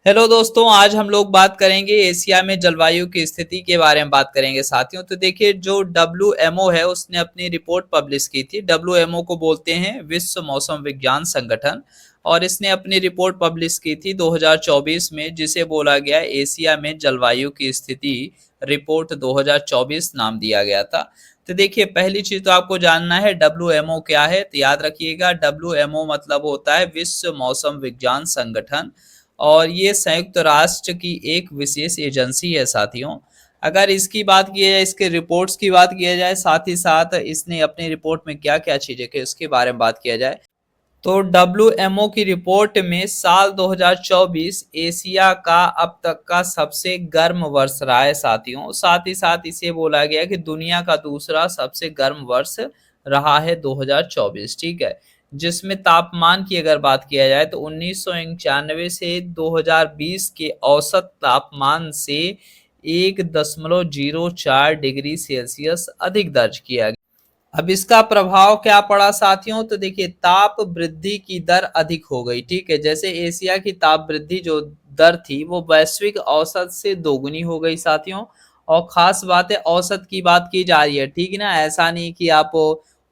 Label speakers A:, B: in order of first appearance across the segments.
A: Hello दोस्तों, आज हम लोग बात करेंगे एशिया में जलवायु की स्थिति के बारे में बात करेंगे साथियों। तो देखिए, जो डब्ल्यूएमओ है उसने अपनी रिपोर्ट पब्लिश की थी। डब्ल्यूएमओ को बोलते हैं विश्व मौसम विज्ञान संगठन, और इसने अपनी रिपोर्ट पब्लिश की थी 2024 में, जिसे बोला गया एशिया में जलवायु की स्थिति रिपोर्ट 2024 नाम दिया गया था। तो देखिए, पहली चीज तो आपको जानना है डब्ल्यूएमओ क्या है। तो याद रखिएगा, डब्ल्यूएमओ मतलब होता है विश्व मौसम विज्ञान संगठन, और ये संयुक्त राष्ट्र की एक विशेष एजेंसी है साथियों। अगर इसकी बात की जाए, इसके रिपोर्ट्स की बात किया जाए, साथ ही साथ इसने अपनी रिपोर्ट में क्या क्या चीजें की उसके बारे में बात किया जाए, तो डब्ल्यूएमओ की रिपोर्ट में साल 2024 एशिया का अब तक का सबसे गर्म वर्ष रहा है साथियों। साथ ही साथ इसे बोला गया कि दुनिया का दूसरा सबसे गर्म वर्ष रहा है 2024, ठीक है। जिसमें तापमान की अगर बात किया जाए तो 1991 से 2020 के औसत तापमान से 1.04 डिग्री सेल्सियस अधिक दर्ज किया गया। अब इसका प्रभाव क्या पड़ा साथियों, तो देखिए, ताप वृद्धि की दर अधिक हो गई, ठीक है। जैसे एशिया की ताप वृद्धि जो दर थी वो वैश्विक औसत से दोगुनी हो गई साथियों। और खास बात है, औसत की बात की जा रही है, ठीक है ना। ऐसा नहीं कि आप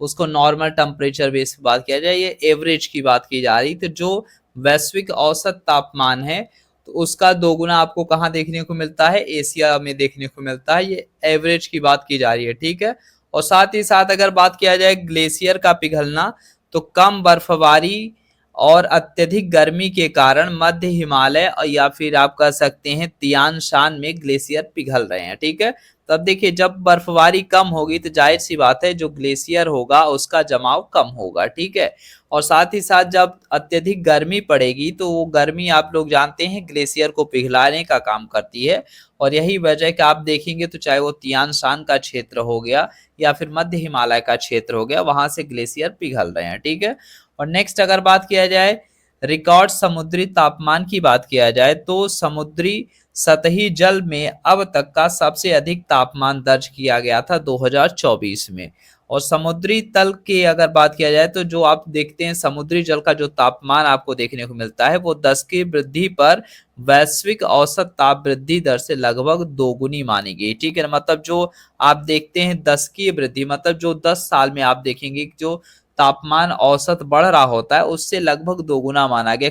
A: उसको नॉर्मल टेम्परेचर बेस पे बात किया जाए, ये एवरेज की बात की जा रही। तो जो वैश्विक औसत तापमान है तो उसका दोगुना आपको कहाँ देखने को मिलता है, एशिया में देखने को मिलता है। ये एवरेज की बात की जा रही है, ठीक है। और साथ ही साथ अगर बात किया जाए ग्लेशियर का पिघलना, तो कम बर्फबारी और अत्यधिक गर्मी के कारण मध्य हिमालय या फिर आप कह सकते हैं तियान शान में ग्लेशियर पिघल रहे हैं, ठीक है। तब देखिए, जब बर्फबारी कम होगी तो जाहिर सी बात है जो ग्लेशियर होगा उसका जमाव कम होगा, ठीक है। और साथ ही साथ जब अत्यधिक गर्मी पड़ेगी तो वो गर्मी आप लोग जानते हैं ग्लेशियर को पिघलाने का काम करती है। और यही वजह कि आप देखेंगे तो चाहे वो तियान शान का क्षेत्र हो गया या फिर मध्य हिमालय का क्षेत्र हो गया, वहां से ग्लेशियर पिघल रहे हैं, ठीक है। और नेक्स्ट अगर बात किया जाए रिकॉर्ड समुद्री तापमान की बात किया जाए, तो समुद्री सतही जल में अब तक का सबसे अधिक तापमान दर्ज किया गया था 2024 में। और समुद्री तल की अगर बात किया जाए तो जो आप देखते हैं समुद्री जल का जो तापमान आपको देखने को मिलता है वो 10 की वृद्धि पर वैश्विक औसत ताप वृद्धि दर से लगभग दोगुनी मानी गई, ठीक है। मतलब जो आप देखते हैं 10 की वृद्धि, मतलब जो 10 साल में आप देखेंगे जो तापमान औसत बढ़ रहा होता है उससे लगभग दोगुना माना गया।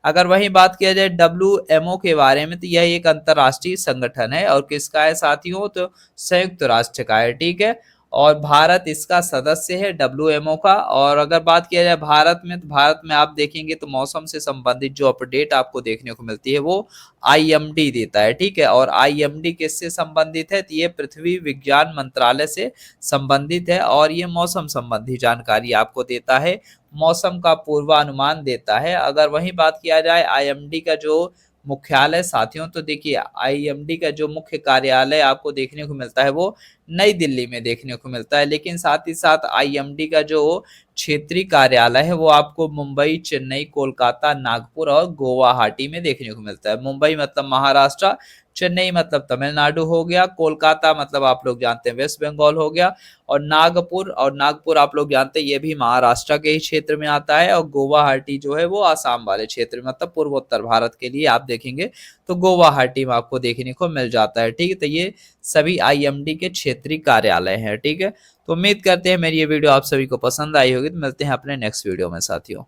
A: अगर वही बात किया जाए डब्ल्यूएमओ के बारे में, तो यह एक अंतर्राष्ट्रीय संगठन है और किसका है साथियों, तो संयुक्त राष्ट्र का है, ठीक है। और भारत इसका सदस्य है डब्ल्यूएमओ का। और अगर बात किया जाए भारत में, तो भारत में आप देखेंगे तो मौसम से संबंधित जो अपडेट आपको देखने को मिलती है वो आईएमडी देता है, ठीक है। और आईएमडी किससे संबंधित है, तो ये पृथ्वी विज्ञान मंत्रालय से संबंधित है और ये मौसम संबंधी जानकारी आपको देता है, मौसम का पूर्वानुमान देता है। अगर वही बात किया जाए आईएमडी का जो मुख्यालय साथियों, तो देखिए आईएमडी का जो मुख्य कार्यालय आपको देखने को मिलता है वो नई दिल्ली में देखने को मिलता है। लेकिन साथ ही साथ आईएमडी का जो क्षेत्रीय कार्यालय है वो आपको मुंबई, चेन्नई, कोलकाता, नागपुर और गुवाहाटी में देखने को मिलता है। मुंबई मतलब महाराष्ट्र, चेन्नई मतलब तमिलनाडु हो गया, कोलकाता मतलब आप लोग जानते हैं वेस्ट बंगाल हो गया, और नागपुर आप लोग जानते हैं ये भी महाराष्ट्र के ही क्षेत्र में आता है, और गुवाहाटी जो है वो आसाम वाले क्षेत्र में, मतलब पूर्वोत्तर भारत के लिए आप देखेंगे तो गुवाहाटी में आपको देखने को मिल जाता है, ठीक है। तो ये सभी आईएमडी के क्षेत्रीय कार्यालय हैं, ठीक है। तो उम्मीद करते हैं मेरी ये वीडियो आप सभी को पसंद आई होगी। तो मिलते हैं अपने नेक्स्ट वीडियो में साथियों।